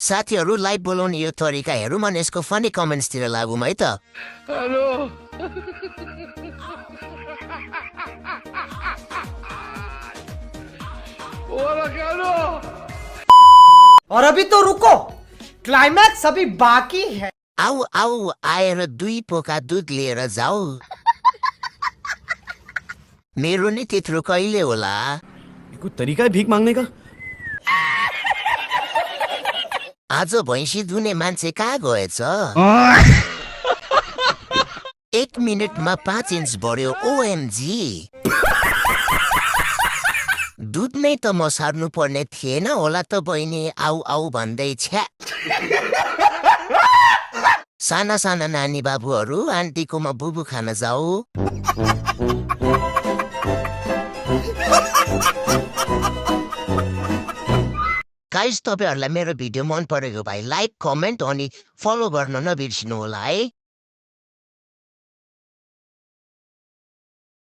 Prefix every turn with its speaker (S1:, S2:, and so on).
S1: साथीहरू लाइभ बोलाउने यो तरिका हेरौँ अनि यसको फनी कमेन्ट्सतिर लागौँ है त।
S2: हेलो
S3: और अभी तो रुको, क्लाइमैक्स अभी बाकी है।
S1: आऊ आऊ आएर 2 पोका दुध लिएर जाऊ। मेरो नि त्यत्रो कहिले होला?
S4: कोई तरीका है भीख मांगने का?
S1: आज भैँसी धुने मान्छे कहाँ गएछ? 1 मिनेटमा 5 इन्च बढ्यो। ओएमजी दुध नै त म सार्नु पर्ने थिएन होला त बहिनी। आऊ आऊ भन्दै छ्या। साना साना नानी बाबुहरू आन्टीकोमा बुबु खान जाऊ। गाइस, तपाईहरुलाई मेरो भिडियो मन परेको भए लाइक, कमेन्ट अनि फलो गर्न नबिर्सिनु होला है।